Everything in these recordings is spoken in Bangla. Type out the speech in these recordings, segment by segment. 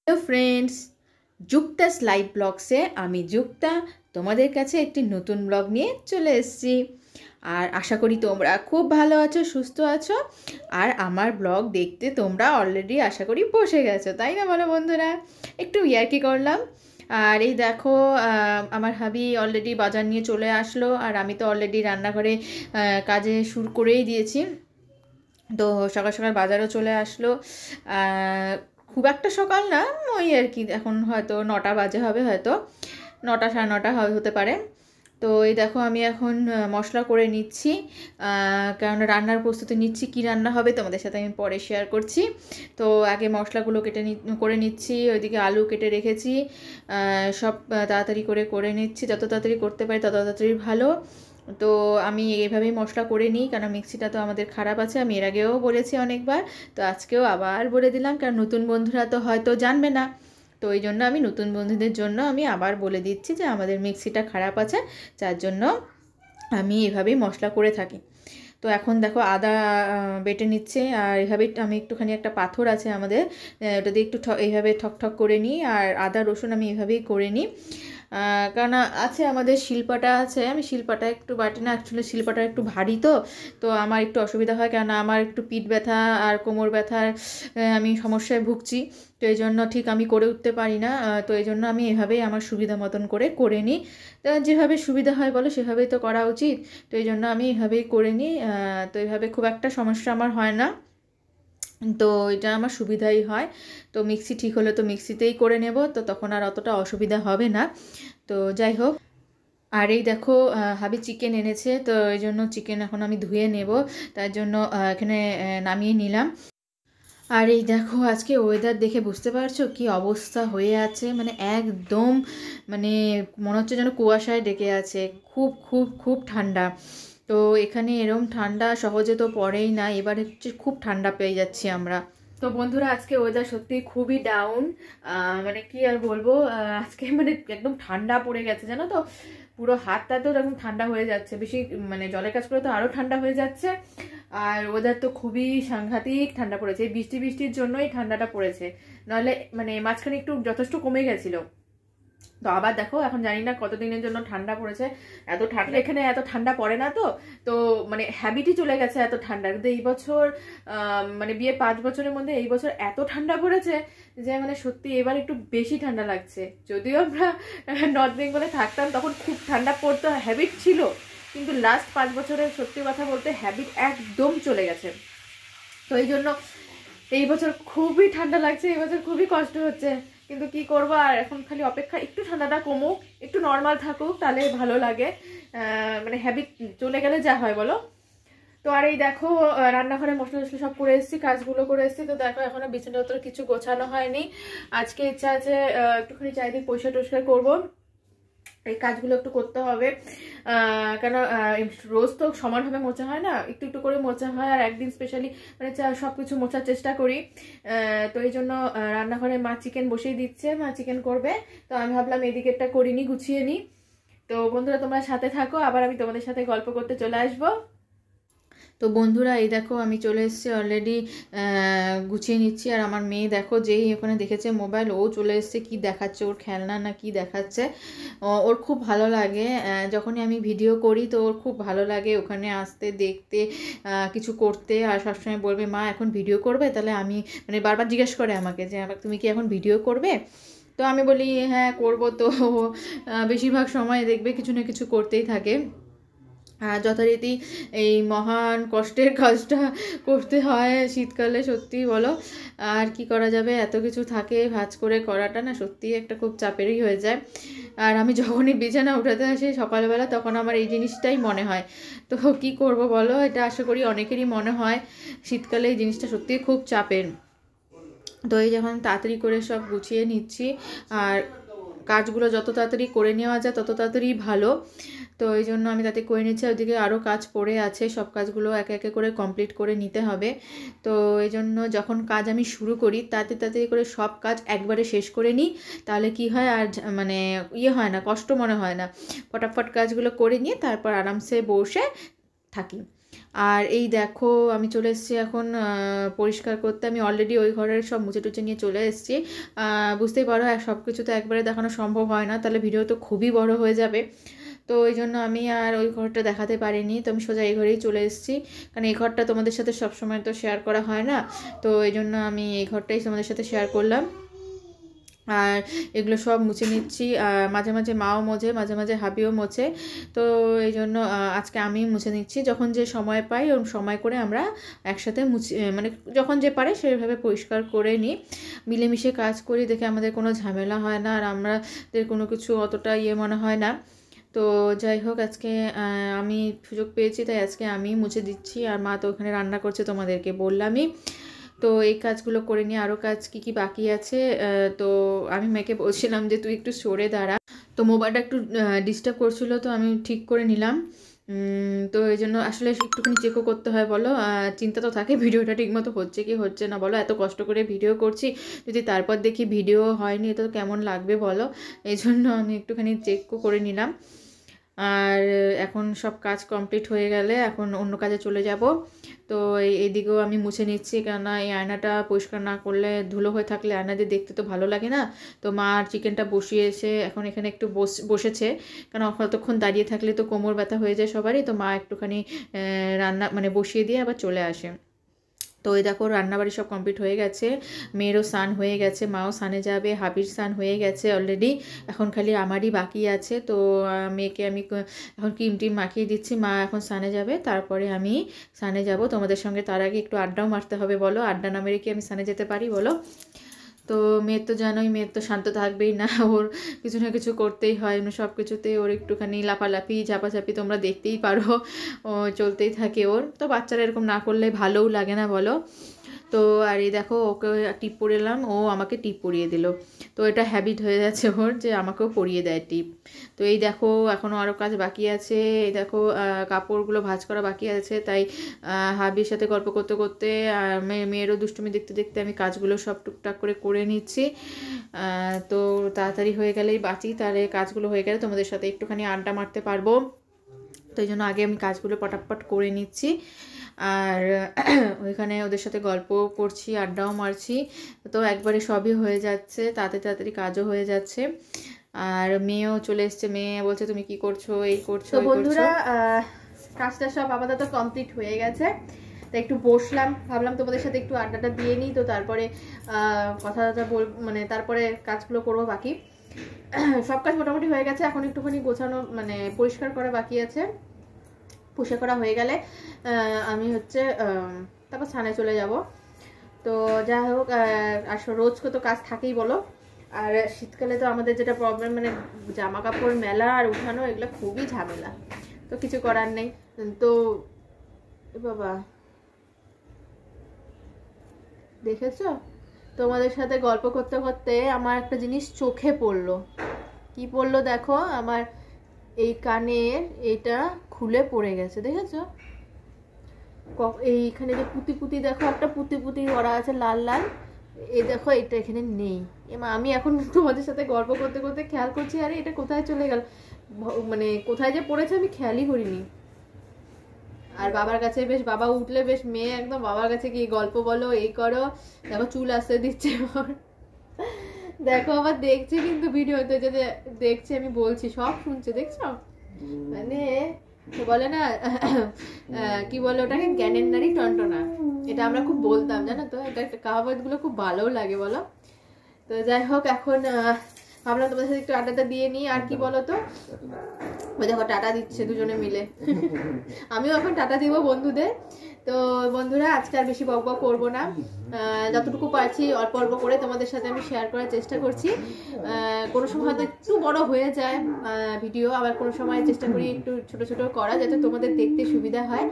হ্যালো ফ্রেন্ডস, যুক্তাস লাইভ ব্লগসে আমি যুক্তা তোমাদের কাছে একটি নতুন ব্লগ নিয়ে চলে এসেছি। আর আশা করি তোমরা খুব ভালো আছো, সুস্থ আছো। আর আমার ব্লগ দেখতে তোমরা অলরেডি আশা করি বসে গেছো, তাই না বলো বন্ধুরা? একটু ইয়ার্কি করলাম। আর এই দেখো, আমার হাবি অলরেডি বাজার নিয়ে চলে আসলো, আর আমি তো অলরেডি রান্নাঘরে কাজে শুরু করেই দিয়েছি। তো সকাল সকাল বাজারও চলে আসলো। খুব একটা সকাল না, ওই আর কি, এখন হয়তো 9টা বাজে হবে, হয়তো 9টা সাড়ে 9টা হতে পারে। তো এই দেখো আমি এখন মশলা করে নিচ্ছি, কারণ রান্নার প্রস্তুতি নিচ্ছি। কি রান্না হবে তোমাদের সাথে আমি পরে শেয়ার করছি। তো আগে মশলাগুলো করে নিচ্ছি। ওইদিকে আলু কেটে রেখেছি, সব তাড়াতাড়ি করে নিচ্ছি। যত তাড়াতাড়ি করতে পারি তত তাড়াতাড়ি ভালো। তো আমি এইভাবেই মশলা করে নিই, কারণ মিক্সিটা তো আমাদের খারাপ আছে। আমি এর আগেও বলেছি অনেকবার, তো আজকেও আবার বলে দিলাম, কারণ নতুন বন্ধুরা তো হয়তো জানবে না। তো এই জন্য আমি নতুন বন্ধুদের জন্য আমি আবার বলে দিচ্ছি যে আমাদের মিক্সিটা খারাপ আছে, যার জন্য আমি এভাবেই মশলা করে থাকি। তো এখন দেখো আদা বেটে নিচ্ছে, আর এভাবেই আমি একটুখানি একটা পাথর আছে আমাদের, ওটা দিয়ে একটু এইভাবে ঠক ঠক করে নিই। আর আদা রসুন আমি এভাবেই করে নিই, কারণ আছে আমাদের শিলপাটা আছে। আমি শিলপাটা একটু বাটি না, অ্যাকচুয়ালি শিলপাটা একটু ভারী, তো আমার একটু অসুবিধা হয়, কেন আমার একটু পিঠ ব্যথা আর কোমর ব্যথার আমি সমস্যায় ভুগছি। তো এই জন্য ঠিক আমি করে উঠতে পারি না। তো এই জন্য আমি এভাবেই আমার সুবিধা মতন করে নিই। যেভাবে সুবিধা হয় বলো সেভাবেই তো করা উচিত। তো এই জন্য আমি এভাবেই করে নিই। তো এইভাবে খুব একটা সমস্যা আমার হয় না, তো এটা আমার সুবিধাই হয়। তো মিক্সি ঠিক হলে তো মিক্সিতেই করে নেব, তো তখন আর অতটা অসুবিধা হবে না। তো যাই হোক, আর এই দেখো হাবি চিকেন এনেছে, তো এই জন্য চিকেন এখন আমি ধুয়ে নেব, তার জন্য এখানে নামিয়ে নিলাম। আর এই দেখো আজকে ওয়েদার দেখে বুঝতে পারছো কি অবস্থা হয়ে আছে, মানে একদম, মানে মনে হচ্ছে যেন কুয়াশায় ডেকে আছে। খুব খুব খুব ঠান্ডা। তো এখানে এরম ঠান্ডা সহজে তো পড়েই না, এবার হচ্ছে খুব ঠান্ডা পেয়ে যাচ্ছি আমরা। তো বন্ধুরা আজকে ওয়েদার সত্যি খুবই ডাউন, মানে কি আর বলবো, আজকে মানে একদম ঠান্ডা পড়ে গেছে জানো তো। পুরো হাতটাতেও একদম ঠান্ডা হয়ে যাচ্ছে, বেশি মানে জলের কাজ করে তো আরও ঠান্ডা হয়ে যাচ্ছে। আর ওয়েদার তো খুবই সাংঘাতিক ঠান্ডা পড়েছে, এই বৃষ্টির জন্যই ঠান্ডাটা পড়েছে, নাহলে মানে মাঝখানে একটু যথেষ্ট কমে গেছিলো। তো আবার দেখো এখন জানি না কতদিনের জন্য ঠান্ডা পড়েছে। এত ঠান্ডা, এখানে এত ঠান্ডা পড়ে না, তো তো মানে হ্যাবিটই চলে গেছে এত ঠান্ডা। কিন্তু এই বছর মানে বিয়ে 5 বছরের মধ্যে এই বছর এত ঠান্ডা পড়েছে যে মানে সত্যি এবার একটু বেশি ঠান্ডা লাগছে। যদিও আমরা নর্থ বেঙ্গলে থাকতাম তখন খুব ঠান্ডা পড়তো, হ্যাবিট ছিল, কিন্তু লাস্ট 5 বছরের সত্যি কথা বলতে হ্যাবিট একদম চলে গেছে। তো এই জন্য এই বছর খুবই ঠান্ডা লাগছে, এই বছর খুবই কষ্ট হচ্ছে। কিন্তু কি করবো, আর এখন খালি অপেক্ষা একটু ঠান্ডাটা কমুক, একটু নর্মাল থাকুক, তাহলে ভালো লাগে। মানে হ্যাবিট চলে গেলে যা হয় বলো। তো আর এই দেখো রান্নাঘরে মশলা টশলা সব করে এসেছি, কাজগুলো করে এসেছি। তো দেখো এখনো বিছানাপত্র কিছু গোছানো হয়নি। আজকে ইচ্ছা আছে একটুখানি চারিদিক পরিষ্কার টরিষ্কার করবো, এই কাজগুলো একটু করতে হবে। কেন রোজ তো সমানভাবে মোছা হয় না, একটু একটু করে মোছা হয়, আর একদিন স্পেশালি মানে সব কিছু মোছার চেষ্টা করি। তো এই জন্য রান্নাঘরে মা চিকেন বসিয়ে দিচ্ছে, মা চিকেন করবে। তো আমি ভাবলাম এদিকেরটা করিনি, গুছিয়ে নিই। তো বন্ধুরা তোমরা সাথে থাকো, আবার আমি তোমাদের সাথে গল্প করতে চলে আসবো। তো বন্ধুরা এই দেখো আমি চলে এসেছি অলরেডি, গুছিয়ে নিচ্ছি। আর আমার মেয়ে দেখো যেই ওখানে দেখেছে মোবাইল, ও চলে এসছে। কি দেখাচ্ছে, ওর খেলনা না কি দেখাচ্ছে। ওর খুব ভালো লাগে, যখনই আমি ভিডিও করি তো ওর খুব ভালো লাগে ওখানে আসতে, দেখতে, কিছু করতে। আর সবসময় বলবে মা এখন ভিডিও করবে, তাহলে আমি মানে বারবার জিজ্ঞেস করে আমাকে যে তুমি কি এখন ভিডিও করবে। তো আমি বলি হ্যাঁ করবো। তো বেশিরভাগ সময় দেখবে কিছু না কিছু করতেই থাকে। যথারীতি এই মহান কষ্টের কাজটা করতে হয় শীতকালে, সত্যি বলো। আর কি করা যাবে, এত কিছু থাকে, ভাঁজ করে করাটা না সত্যি একটা খুব চাপেরই হয়ে যায়। আর আমি যখনই বিছানা উঠাতে আসি সকালবেলা, তখন আমার এই জিনিসটাই মনে হয়। তো কি করব বলো, এটা আশা করি অনেকেরই মনে হয়। শীতকালে এই জিনিসটা সত্যিই খুব চাপের। তো এই যখন তাড়াতাড়ি করে সব গুছিয়ে নিচ্ছি, আর কাজগুলো যত তাড়াতাড়ি করে নেওয়া যায় তত তাড়াতাড়ি ভালো। তো এই জন্য আমি তাতে করে নিচ্ছি। ওইদিকে আরও কাজ পড়ে আছে, সব কাজগুলো একে একে করে কমপ্লিট করে নিতে হবে। তো এই জন্য যখন কাজ আমি শুরু করি তাড়াতাড়ি করে সব কাজ একবারে শেষ করে নিই, তাহলে কি হয় আর মানে হয় না, কষ্ট মনে হয় না। ফটাফট কাজগুলো করে নিয়ে তারপর আরামসে বসে থাকি। আর এই দেখো আমি চলে এসেছি এখন পরিষ্কার করতে। আমি অলরেডি ওই ঘরের সব মুছে টুচে নিয়ে চলে এসেছি। বুঝতেই পারো সব কিছু তো একবারে দেখানো সম্ভব হয় না, তাহলে ভিডিও তো খুবই বড় হয়ে যাবে। তো ওই জন্য আমি আর ওই ঘরটা দেখাতে পারিনি, তো আমি সোজা এই ঘরেই চলে এসেছি, কারণ এই ঘরটা তোমাদের সাথে সবসময় তো শেয়ার করা হয় না, তো এই জন্য আমি এই ঘরটাই তোমাদের সাথে শেয়ার করলাম। আর এগুলো সব মুছে নিচ্ছি, মাঝে মাঝে মাও মোছে, মাঝে মাঝে হাবিও মোছে, তো এই জন্য আজকে আমি মুছে নিচ্ছি। যখন যে সময় পাই ওর সময় করে আমরা একসাথে মুছে, মানে যখন যে পারে সেভাবে পরিষ্কার করে নিই, মিলেমিশে কাজ করি, দেখে আমাদের কোনো ঝামেলা হয় না, আর আমাদের কোনো কিছু অতটা মনে হয় না। তো যাই হোক, আজকে আমি সুযোগ পেয়েছি তাই আজকে আমি মুছে দিচ্ছি, আর মা তো ওখানে রান্না করছে তোমাদেরকে বললামই। তো এই কাজগুলো করে নিয়ে আরও কাজ কি বাকি আছে। তো আমি মেয়েকে বলছিলাম যে তুই একটু সরে দাঁড়া, তো মোবাইলটা একটু ডিস্টার্ব করছিলো, তো আমি ঠিক করে নিলাম। তো এই জন্য আসলে একটুখানি চেকও করতে হয় বলো, চিন্তা তো থাকে ভিডিওটা ঠিকমতো হচ্ছে কি হচ্ছে না বলো, এত কষ্ট করে ভিডিও করছি, যদি তারপর দেখি ভিডিও হয়নি তো কেমন লাগবে বলো, এই জন্য আমি একটুখানি চেকও করে নিলাম। আর এখন সব কাজ কমপ্লিট হয়ে গেলে এখন অন্য কাজে চলে যাব। তো এইদিকেও আমি মুছে নিচ্ছি, কেননা এই আয়নাটা পরিষ্কার না করলে ধুলো হয়ে থাকলে আয়না দিয়ে দেখতে তো ভালো লাগে না। তো মা আর চিকেনটা বসিয়েছে, এখন এখানে একটু বসেছে, কারণ কতক্ষণ দাঁড়িয়ে থাকলে তো কোমর ব্যথা হয়ে যায় সবারই, তো মা একটুখানি রান্না মানে বসিয়ে দিয়ে আবার চলে আসে। তো এই দেখো রান্নাবাড়ি সব কমপ্লিট হয়ে গেছে, মেয়েরও স্নান হয়ে গেছে, মাও স্নানে যাবে, হাবির স্নান হয়ে গেছে অলরেডি, এখন খালি আমারই বাকি আছে। তো মেয়েকে আমি এখন ক্রিম টিম মাখিয়ে দিচ্ছি, মা এখন স্নানে যাবে, তারপরে আমি স্নানে যাব তোমাদের সঙ্গে। তার আগে একটু আড্ডাও মারতে হবে বলো, আড্ডা না মেরে কি আমি স্নানে যেতে পারি বলো। তো মেয়ের তো জানোই, মেয়ের তো শান্ত থাকবেই না, ওর কিছু না কিছু করতেই হয়, মানে সব কিছুতে ওর একটুখানি লাফালাফি ঝাপাঝাপি তোমরা দেখতেই পারো, ও চলতেই থাকে ওর। তো বাচ্চারা এরকম না করলে ভালোও লাগে না বলো। তো আর এই দেখো ওকে টিপ পরিয়ে ও আমাকে টিপ পরিয়ে দিল, তো এটা হ্যাবিট হয়ে যাচ্ছে ওর যে আমাকেও পরিয়ে দেয় টিপ। তো এই দেখো এখনও আরও কাজ বাকি আছে, এই দেখো কাপড়গুলো ভাঁজ করা বাকি আছে, তাই হাবির সাথে গল্প করতে করতে আর মেয়েরও দুষ্টুমি দেখতে দেখতে আমি কাজগুলো সব টুকটাক করে নিচ্ছি। তো তাড়াতাড়ি হয়ে গেলেই বাঁচি, তাহলে কাজগুলো হয়ে গেলে তোমাদের সাথে একটুখানি আড্ডা মারতে পারবো, তো এই জন্য আগে আমি কাজগুলো পটাপট করে নিচ্ছি। আর ওইখানে ওদের সাথে গল্প করছি, আড্ডাও মারছি, তো একবারে সবই হয়ে যাচ্ছে, তাড়াতাড়ি কাজও হয়ে যাচ্ছে। আর মেয়েও চলে এসছে, মেয়ে বলছে তুমি কি করছো, এই করছো। তো বন্ধুরা কাজটা সব আপাতত কমপ্লিট হয়ে গেছে, তো একটু বসলাম, ভাবলাম তোমাদের সাথে একটু আড্ডাটা দিয়ে নিই, তো তারপরে কথাটা মানে তারপরে কাজগুলো করবো বাকি। সব কাজ মোটামুটি হয়ে গেছে, এখন একটুখানি গোছানো মানে পরিষ্কার করা বাকি আছে, পুষে করা হয়ে গেলে আমি হচ্ছে তারপর স্নানে চলে যাব। তো যাই হোক, আর রোজকে তো কাজ থাকেই বলো, আর শীতকালে তো আমাদের যেটা প্রবলেম মানে জামা কাপড় মেলা আর উঠানো এগুলো খুবই ঝামেলা, তো কিছু করার নেই। তো বাবা দেখেছো, তোমাদের সাথে গল্প করতে করতে আমার একটা জিনিস চোখে পড়লো। কি পড়লো দেখো, আমার এই কানের এটা খুলে পড়ে গেছে, দেখেছো? এইখানে যে পুঁতি দেখো, একটা পুঁতি করা আছে লাল লাল, এই দেখো এটা এখানে নেই। আমি এখন তোমাদের সাথে গল্প করতে করতে খেয়াল করছি, আরে এটা কোথায় চলে গেল, মানে কোথায় যে পড়েছে আমি খেয়ালই করিনি। আর বাবার কাছে বেশ, বাবা উঠলে বেশ মেয়ে একদম বাবার কাছে গিয়ে গল্প বলো, এই করো, দেখো চুল আসতে দিচ্ছে ওর, দেখো আবার দেখছে কিন্তু ভিডিওতে, যে দেখছে আমি বলছি সব শুনছে, দেখছো? মানে বলে না কি বলে ওটাকে, জ্ঞানের নারী টনটনা, এটা আমরা খুব বলতাম জানো তো, এটা একটা কাহাবত গুলো খুব ভালোও লাগে বলো। তো যাই হোক, এখন ভাবলাম তোমাদের সাথে একটু আড্ডাটা দিয়ে নিই। আর কি বলো তো, ওই দেখো টাটা দিচ্ছে দুজনে মিলে, আমিও এখন টাটা দিব বন্ধুদের। তো বন্ধুরা আজকে আর বেশি বকবক করবো না, যতটুকু পারছি অল্প অল্প করে তোমাদের সাথে আমি শেয়ার করার চেষ্টা করছি। কোনো সময় হয়তো একটু বড় হয়ে যায় ভিডিও, আবার কোনো সময় চেষ্টা করি একটু ছোট ছোট করা, যাতে তোমাদের দেখতে সুবিধা হয়।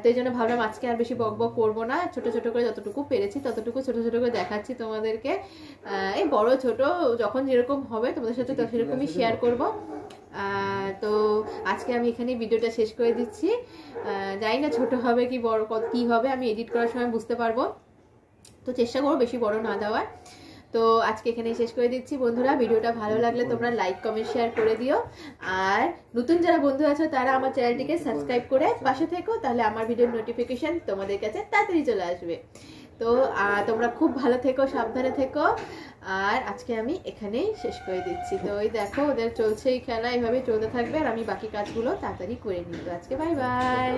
তো এই জন্য ভাবলাম আজকে আর বেশি বকবক করবো না, ছোট ছোট করে যতটুকু পেরেছি ততটুকু ছোট ছোট করে দেখাচ্ছি তোমাদেরকে। এই বড় ছোট যখন যেরকম হবে তোমাদের সাথে সেরকমই শেয়ার করব। তো আজকে আমি এখানে ভিডিওটা শেষ করে দিচ্ছি, জানি না ছোট হবে কি বড় কি হবে, আমি এডিট করার সময় বুঝতে পারবো, তো চেষ্টা করবো বেশি বড় না দেওয়ার। তো তো আজকে এখানেই শেষ করে দিচ্ছি বন্ধুরা। ভিডিওটা ভালো লাগলে তোমরা লাইক কমেন্ট শেয়ার করে দিও, আর নতুন যারা বন্ধু আছো তারা আমার চ্যানেলটিকে সাবস্ক্রাইব করে পাশে থেকো, তাহলে আমার ভিডিওর নোটিফিকেশন তোমাদের কাছে তাড়াতাড়ি চলে আসবে। তো তোমরা খুব ভালো থেকো, সাবধানে থেকো, আর আজকে আমি এখানেই শেষ করে দিচ্ছি। তো ওই দেখো ওদের চলছে এই খেলা, এইভাবেই চলতে থাকবে, আর আমি বাকি কাজগুলো তাড়াতাড়ি করে নিই। তো আজকে বাই বাই।